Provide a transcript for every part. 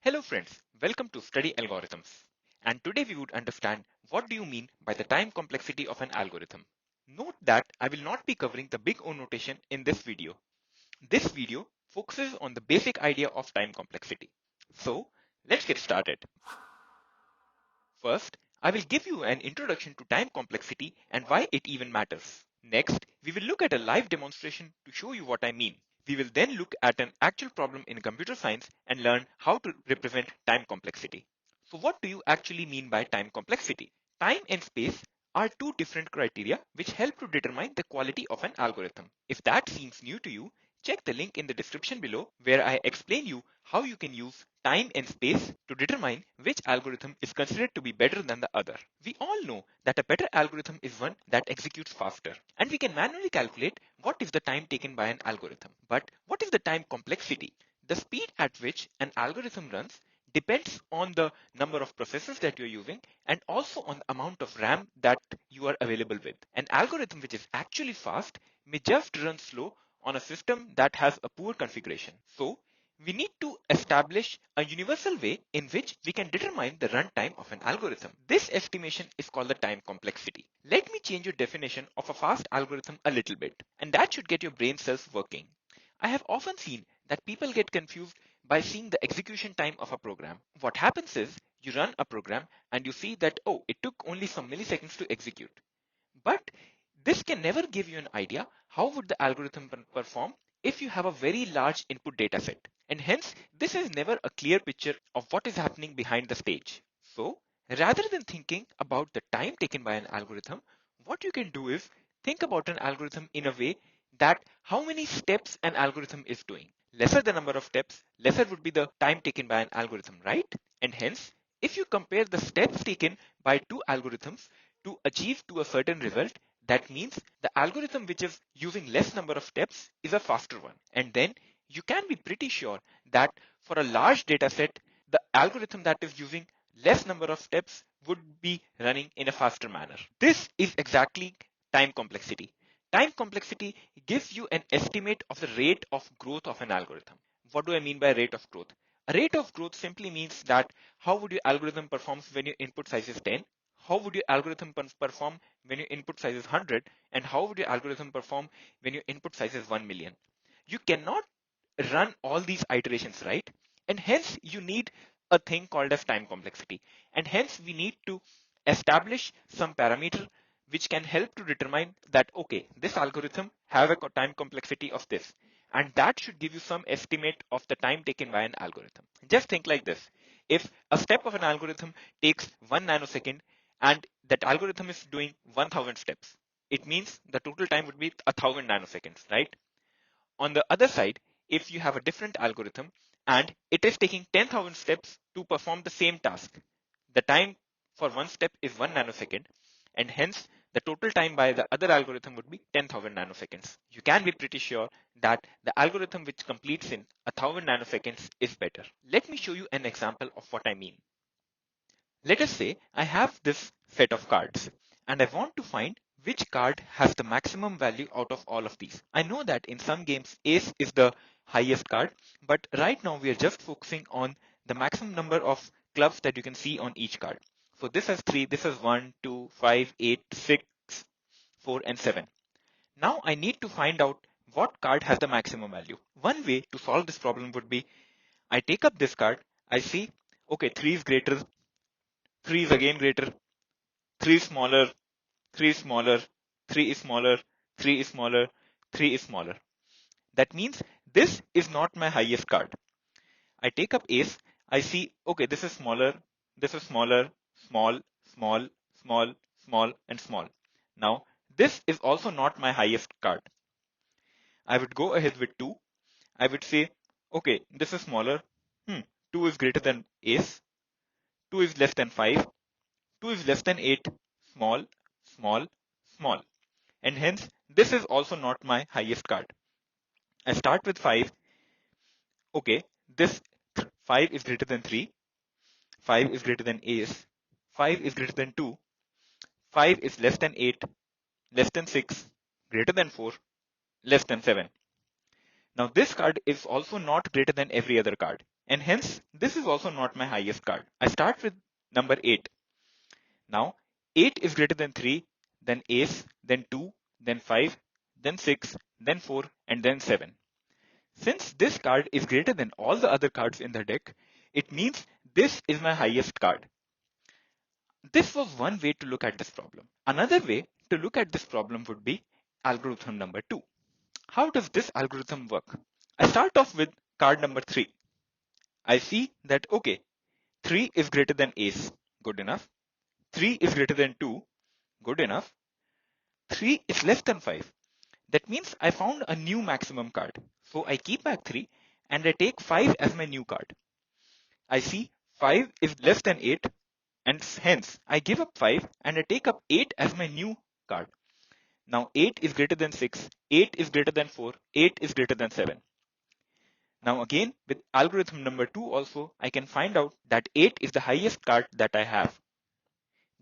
Hello friends, welcome to Study Algorithms. And today we would understand what do you mean by the time complexity of an algorithm. Note that I will not be covering the big O notation in this video. This video focuses on the basic idea of time complexity. So let's get started. First, I will give you an introduction to time complexity and why it even matters. Next, we will look at a live demonstration to show you what I mean. We will then look at an actual problem in computer science and learn how to represent time complexity. So what do you actually mean by time complexity? Time and space are two different criteria which help to determine the quality of an algorithm. If that seems new to you, check the link in the description below where I explain you how you can use time and space to determine which algorithm is considered to be better than the other. We all know that a better algorithm is one that executes faster, and we can manually calculate what is the time taken by an algorithm. But what is the time complexity? The speed at which an algorithm runs depends on the number of processors that you're using and also on the amount of RAM that you are available with. An algorithm which is actually fast may just run slow on a system that has a poor configuration. So we need to establish a universal way in which we can determine the runtime of an algorithm. This estimation is called the time complexity. Let me change your definition of a fast algorithm a little bit, and that should get your brain cells working. I have often seen that people get confused by seeing the execution time of a program. What happens is you run a program and you see that, oh, it took only some milliseconds to execute. But this can never give you an idea how would the algorithm perform if you have a very large input data set. And hence, this is never a clear picture of what is happening behind the stage. So, rather than thinking about the time taken by an algorithm, what you can do is think about an algorithm in a way that how many steps an algorithm is doing. Lesser the number of steps, lesser would be the time taken by an algorithm, right? And hence, if you compare the steps taken by two algorithms to achieve to a certain result, that means the algorithm which is using less number of steps is a faster one. And then you can be pretty sure that for a large data set, the algorithm that is using less number of steps would be running in a faster manner. This is exactly time complexity. Time complexity gives you an estimate of the rate of growth of an algorithm. What do I mean by rate of growth? A rate of growth simply means that how would your algorithm perform when your input size is 10? How would your algorithm perform when your input size is 100? And how would your algorithm perform when your input size is 1 million? You cannot run all these iterations, right? And hence you need a thing called as time complexity. And hence we need to establish some parameter which can help to determine that, okay, this algorithm have a time complexity of this. And that should give you some estimate of the time taken by an algorithm. Just think like this. If a step of an algorithm takes 1 nanosecond and that algorithm is doing 1000 steps, it means the total time would be 1000 nanoseconds, right? On the other side, if you have a different algorithm and it is taking 10,000 steps to perform the same task, the time for one step is 1 nanosecond, and hence the total time by the other algorithm would be 10,000 nanoseconds. You can be pretty sure that the algorithm which completes in 1000 nanoseconds is better. Let me show you an example of what I mean. Let us say I have this set of cards and I want to find which card has the maximum value out of all of these. I know that in some games ace is the highest card, but right now we are just focusing on the maximum number of clubs that you can see on each card. So this has 3, this has 1, 2, 5, 8, 6, 4 and 7. Now I need to find out what card has the maximum value. One way to solve this problem would be I take up this card, I see, okay, 3 is greater, 3 is again greater, 3 is smaller, 3 is smaller, 3 is smaller, 3 is smaller, 3 is smaller. That means this is not my highest card. I take up ace, I see, okay, this is smaller, small, small, small, small, and small. Now, this is also not my highest card. I would go ahead with 2. I would say, okay, this is smaller. 2 is greater than ace. 2 is less than 5. 2 is less than 8. Small, small, small. And hence this is also not my highest card. I start with 5. Okay, this 5 is greater than 3, 5 is greater than ace, 5 is greater than 2, 5 is less than 8, less than 6, greater than 4, less than 7. Now this card is also not greater than every other card. And hence, this is also not my highest card. I start with number 8. Now, 8 is greater than 3, then ace, then 2, then 5, then 6, then 4, and then 7. Since this card is greater than all the other cards in the deck, it means this is my highest card. This was one way to look at this problem. Another way to look at this problem would be algorithm number 2. How does this algorithm work? I start off with card number 3. I see that, okay, 3 is greater than ace, good enough. 3 is greater than 2, good enough. 3 is less than 5. That means I found a new maximum card. So I keep back 3 and I take 5 as my new card. I see 5 is less than 8 and hence I give up 5 and I take up 8 as my new card. Now 8 is greater than 6, 8 is greater than 4, 8 is greater than 7. Now again with algorithm number 2 also I can find out that 8 is the highest card that I have.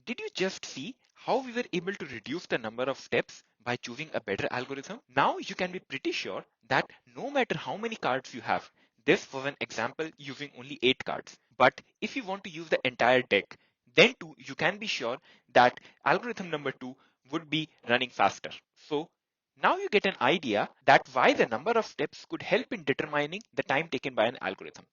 Did you just see how we were able to reduce the number of steps by choosing a better algorithm? Now you can be pretty sure that no matter how many cards you have, this was an example using only 8 cards. But if you want to use the entire deck, then too you can be sure that algorithm number 2 would be running faster. So now you get an idea that why the number of steps could help in determining the time taken by an algorithm.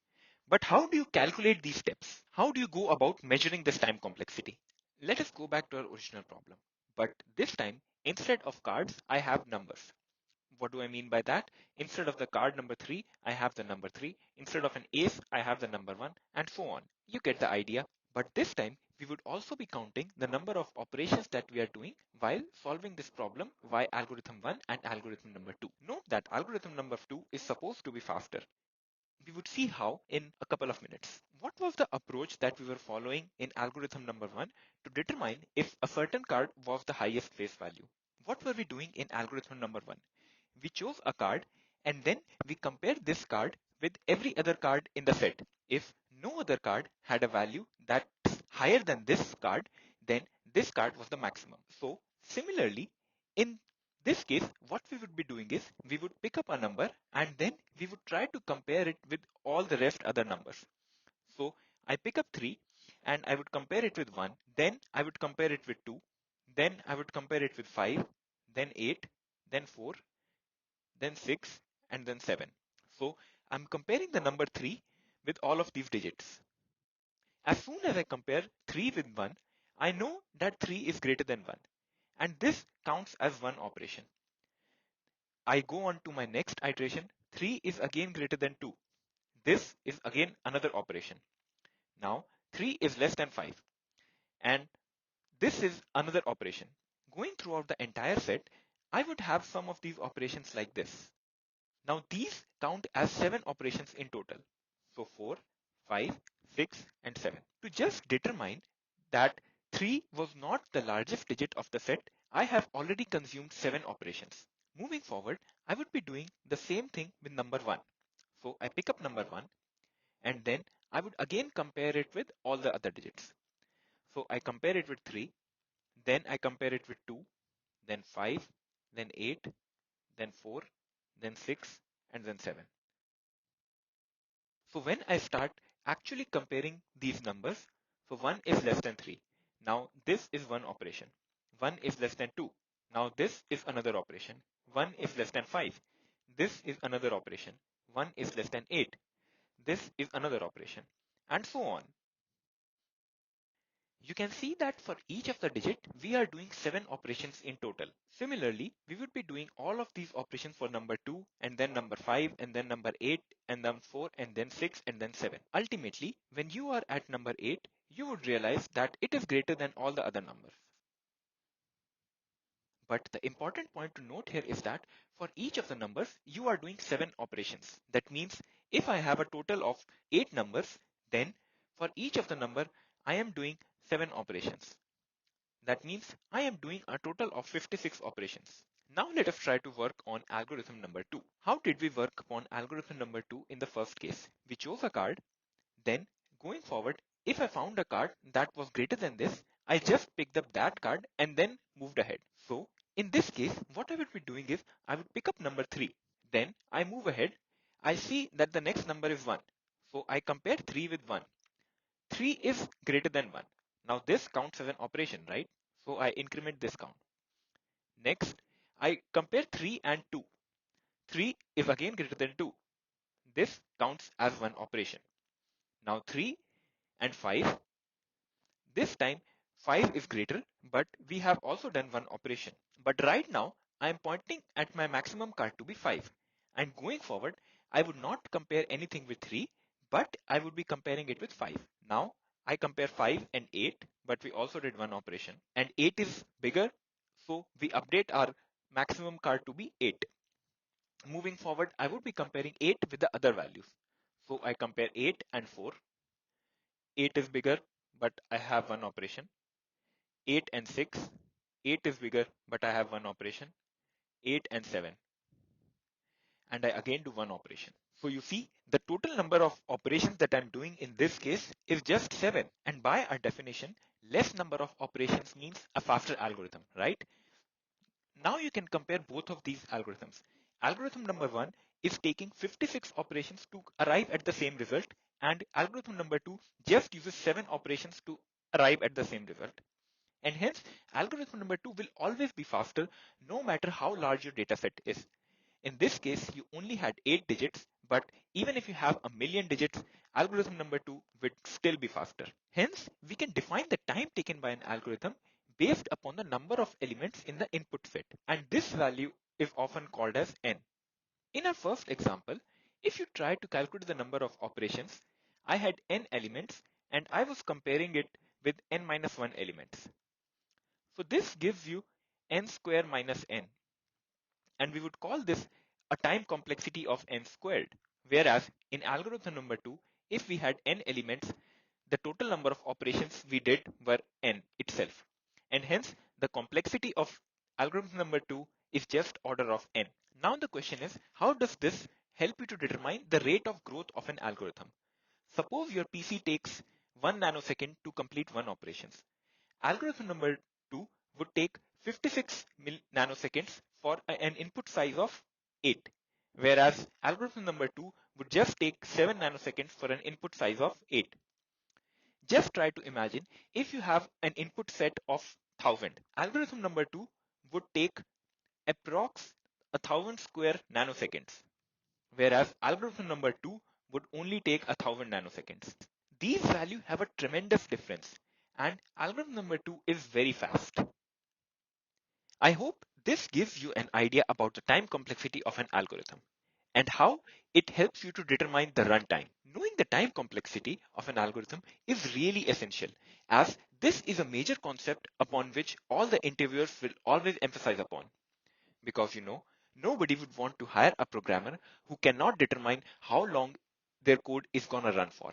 But how do you calculate these steps? How do you go about measuring this time complexity? Let us go back to our original problem. But this time, instead of cards, I have numbers. What do I mean by that? Instead of the card number 3, I have the number 3. Instead of an ace, I have the number 1, and so on. You get the idea. But this time, we would also be counting the number of operations that we are doing while solving this problem by algorithm 1 and algorithm number 2. Note that algorithm number 2 is supposed to be faster. We would see how in a couple of minutes. What was the approach that we were following in algorithm number 1 to determine if a certain card was the highest face value? What were we doing in algorithm number 1? We chose a card and then we compared this card with every other card in the set. If no other card had a value that's higher than this card, then this card was the maximum. So similarly, in this case, what we would be doing is we would pick up a number and then we would try to compare it with all the rest other numbers. So I pick up 3 and I would compare it with 1, then I would compare it with 2, then I would compare it with 5, then 8, then 4, then 6, and then 7. So I'm comparing the number 3 with all of these digits. As soon as I compare 3 with 1, I know that 3 is greater than 1. And this counts as one operation. I go on to my next iteration. 3 is again greater than 2. This is again another operation. Now 3 is less than 5. And this is another operation. Going throughout the entire set, I would have some of these operations like this. Now these count as 7 operations in total. So 4, 5, 6, and 7. To just determine that 3 was not the largest digit of the set, I have already consumed 7 operations. Moving forward, I would be doing the same thing with number 1. So I pick up number 1 and then I would again compare it with all the other digits. So I compare it with 3, then I compare it with 2, then 5, then 8, then 4, then 6, and then 7. So when I start actually comparing these numbers, so 1 is less than 3. Now this is one operation. 1 is less than 2. Now this is another operation. 1 is less than 5. This is another operation. 1 is less than 8. This is another operation. And so on. You can see that for each of the digit, we are doing 7 operations in total. Similarly, we would be doing all of these operations for number 2 and then number 5 and then number 8 and then 4 and then 6 and then 7. Ultimately, when you are at number 8, you would realize that it is greater than all the other numbers. But the important point to note here is that for each of the numbers, you are doing 7 operations. That means if I have a total of 8 numbers, then for each of the number, I am doing 7 operations. That means I am doing a total of 56 operations. Now let us try to work on algorithm number 2. How did we work upon algorithm number 2 in the first case? We chose a card, then going forward, if I found a card that was greater than this, I just picked up that card and then moved ahead. So in this case, what I would be doing is I would pick up number 3. Then I move ahead. I see that the next number is 1. So I compare 3 with 1. 3 is greater than 1. Now this counts as an operation, right? So I increment this count. Next, I compare 3 and 2. 3 is again greater than 2. This counts as one operation. Now 3 and 5. This time 5 is greater, but we have also done one operation. But right now I am pointing at my maximum card to be 5. And going forward, I would not compare anything with 3, but I would be comparing it with 5. Now I compare 5 and 8, but we also did one operation. And 8 is bigger, so we update our maximum card to be 8. Moving forward, I would be comparing 8 with the other values. So I compare 8 and 4. 8 is bigger, but I have one operation. 8 and 6. 8 is bigger, but I have one operation. 8 and 7. And I again do one operation. So you see, the total number of operations that I'm doing in this case is just 7. And by our definition, less number of operations means a faster algorithm, right? Now you can compare both of these algorithms. Algorithm number 1 is taking 56 operations to arrive at the same result, and algorithm number 2 just uses 7 operations to arrive at the same result. And hence, algorithm number 2 will always be faster no matter how large your dataset is. In this case, you only had 8 digits, but even if you have a million digits, algorithm number 2 would still be faster. Hence, we can define the time taken by an algorithm based upon the number of elements in the input set, and this value is often called as n. In our first example, if you try to calculate the number of operations, I had n elements and I was comparing it with n minus 1 elements. So this gives you n square minus n, and we would call this a time complexity of n squared. Whereas in algorithm number 2, if we had n elements, the total number of operations we did were n itself. And hence, the complexity of algorithm number 2 is just order of n. Now the question is, how does this help you to determine the rate of growth of an algorithm? Suppose your PC takes 1 nanosecond to complete one operations. Algorithm number 2 would take 56 nanoseconds for an input size of 8, whereas algorithm number 2 would just take 7 nanoseconds for an input size of 8. Just try to imagine if you have an input set of 1000. Algorithm number 2 would take approx 1000 square nanoseconds, whereas algorithm number 2 would only take 1000 nanoseconds. These values have a tremendous difference, and algorithm number 2 is very fast. I hope this gives you an idea about the time complexity of an algorithm and how it helps you to determine the runtime. Knowing the time complexity of an algorithm is really essential, as this is a major concept upon which all the interviewers will always emphasize upon. Because nobody would want to hire a programmer who cannot determine how long their code is gonna run for.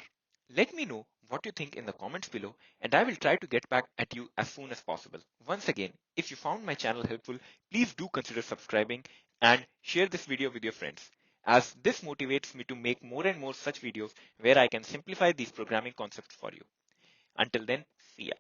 Let me know what you think in the comments below, and I will try to get back at you as soon as possible. Once again, if you found my channel helpful, please do consider subscribing and share this video with your friends, as this motivates me to make more and more such videos where I can simplify these programming concepts for you. Until then, see ya.